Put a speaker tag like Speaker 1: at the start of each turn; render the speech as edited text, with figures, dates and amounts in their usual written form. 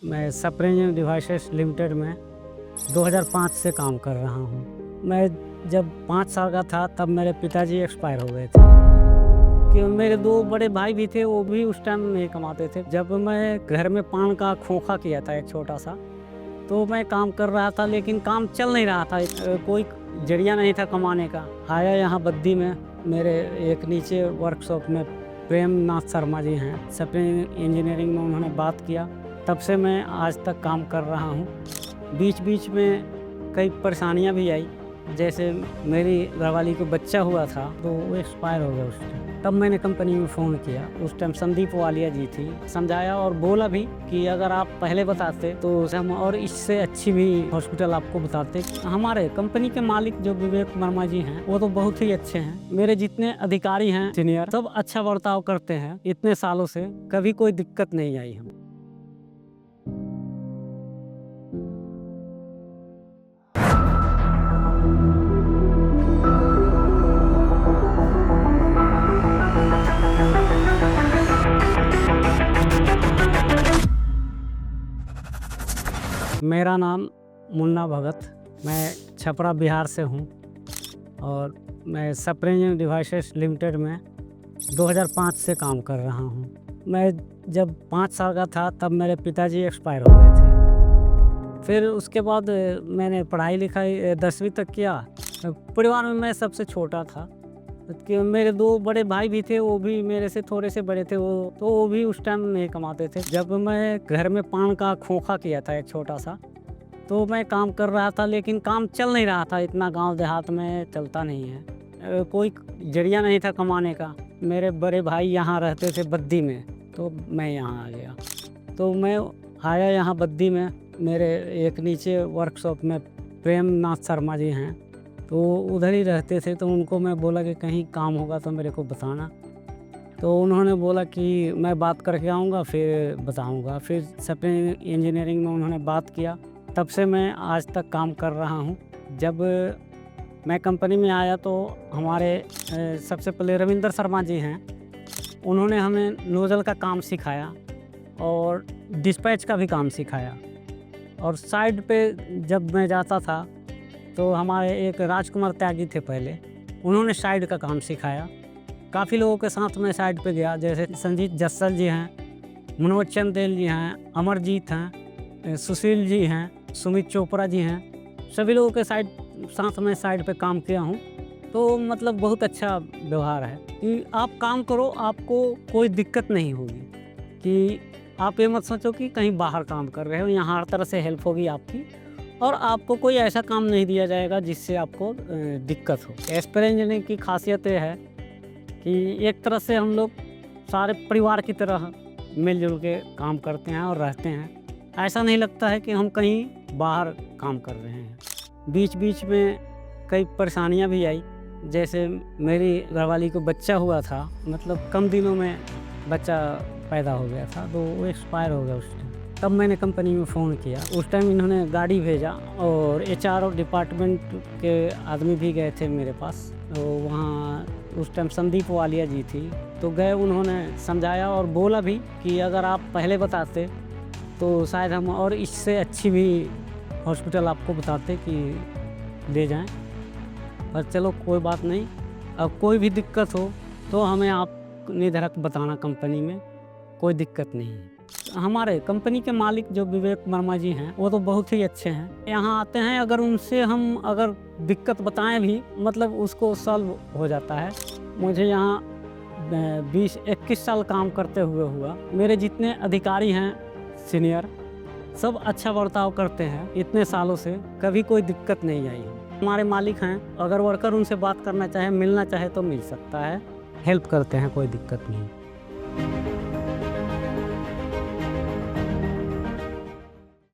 Speaker 1: मैं सप्रेंजन devices limited में 2005 से काम कर रहा हूँ। मैं जब 5 साल का था तब मेरे पिताजी एक्सपायर हो गए थे कि मेरे 2 बड़े भाई भी थे, वो भी उस टाइम नहीं कमाते थे। जब मैं घर में पान का खोखा किया था एक छोटा सा, तो मैं काम कर रहा था लेकिन काम चल नहीं रहा था, कोई जरिया नहीं था कमाने का। आया यहाँ बद्दी में मेरे एक नीचे वर्कशॉप में प्रेम नाथ शर्मा जी हैं, सप्रेंजन इंजीनियरिंग में उन्होंने बात किया, तब से मैं आज तक काम कर रहा हूँ। बीच बीच में कई परेशानियाँ भी आई, जैसे मेरी घरवाली को बच्चा हुआ था तो वो एक्सपायर हो गया उस टाइम। तब मैंने कंपनी में फ़ोन किया, उस टाइम संदीप वालिया जी थी, समझाया और बोला भी कि अगर आप पहले बताते तो हम और इससे अच्छी भी हॉस्पिटल आपको बताते। हमारे कंपनी के मालिक जो विवेक वर्मा जी हैं वो तो बहुत ही अच्छे हैं। मेरे जितने अधिकारी हैं सीनियर, सब अच्छा बर्ताव करते हैं। इतने सालों से कभी कोई दिक्कत नहीं आई हमें। मेरा नाम मुन्ना भगत, मैं छपरा बिहार से हूँ और मैं सप्रेंजन डिवाइसेस लिमिटेड में 2005 से काम कर रहा हूँ। मैं जब 5 साल का था तब मेरे पिताजी एक्सपायर हो गए थे। फिर उसके बाद मैंने पढ़ाई लिखाई 10वीं तक किया। परिवार में मैं सबसे छोटा था कि मेरे 2 बड़े भाई भी थे, वो भी मेरे से थोड़े से बड़े थे, वो भी उस टाइम नहीं कमाते थे। जब मैं घर में पान का खोखा किया था एक छोटा सा, तो मैं काम कर रहा था लेकिन काम चल नहीं रहा था, इतना गांव देहात में चलता नहीं है, कोई जरिया नहीं था कमाने का। मेरे बड़े भाई यहाँ रहते थे बद्दी में, तो मैं यहाँ आ गया। तो मैं आया यहाँ बद्दी में मेरे एक नीचे वर्कशॉप में प्रेम नाथ शर्मा जी हैं, तो उधर ही रहते थे। तो उनको मैं बोला कि कहीं काम होगा तो मेरे को बताना। तो उन्होंने बोला कि मैं बात करके आऊँगा फिर बताऊँगा। फिर सप्रेंजन इंजीनियरिंग में उन्होंने बात किया, तब से मैं आज तक काम कर रहा हूँ। जब मैं कंपनी में आया तो हमारे सबसे पहले रविंद्र शर्मा जी हैं, उन्होंने हमें नोजल का काम सिखाया और डिस्पैच का भी काम सिखाया। और साइड पे जब मैं जाता था तो हमारे एक राजकुमार त्यागी थे पहले, उन्होंने साइड का काम सिखाया। काफ़ी लोगों के साथ मैं साइड पे गया, जैसे संजीत जस्सल जी हैं, मनोज चंदेल जी हैं, अमरजीत हैं, सुशील जी हैं, सुमित चोपड़ा जी हैं, सभी लोगों के साथ में साइड पे काम किया हूँ। तो मतलब बहुत अच्छा व्यवहार है कि आप काम करो, आपको कोई दिक्कत नहीं होगी। कि आप ये मत सोचो कि कहीं बाहर काम कर रहे हो, यहाँ हर तरह से हेल्प होगी आपकी और आपको कोई ऐसा काम नहीं दिया जाएगा जिससे आपको दिक्कत हो। सप्रेंजन की खासियत ये है कि एक तरह से हम लोग सारे परिवार की तरह मिलजुल के काम करते हैं और रहते हैं। ऐसा नहीं लगता है कि हम कहीं बाहर काम कर रहे हैं। बीच बीच में कई परेशानियां भी आई, जैसे मेरी घरवाली को बच्चा हुआ था, मतलब कम दिनों में बच्चा पैदा हो गया था, तो वो एक्सपायर हो गया उस टाइम। तब मैंने कंपनी में फ़ोन किया, उस टाइम इन्होंने गाड़ी भेजा और HR डिपार्टमेंट के आदमी भी गए थे मेरे पास। तो वहाँ उस टाइम संदीप वालिया जी थी, तो गए, उन्होंने समझाया और बोला भी कि अगर आप पहले बताते तो शायद हम और इससे अच्छी भी हॉस्पिटल आपको बताते कि ले जाएं। पर चलो कोई बात नहीं, अब कोई भी दिक्कत हो तो हमें आप निधड़क बताना, कंपनी में कोई दिक्कत नहीं है। हमारे कंपनी के मालिक जो विवेक वर्मा जी हैं वो तो बहुत ही अच्छे हैं। यहाँ आते हैं, अगर उनसे हम अगर दिक्कत बताएं भी, मतलब उसको सॉल्व हो जाता है। मुझे यहाँ 20-21 साल काम करते हुए हुआ। मेरे जितने अधिकारी हैं सीनियर, सब अच्छा बर्ताव करते हैं। इतने सालों से कभी कोई दिक्कत नहीं आई है। हमारे मालिक हैं, अगर वर्कर उनसे बात करना चाहे, मिलना चाहे तो मिल सकता है, हेल्प करते हैं, कोई दिक्कत नहीं।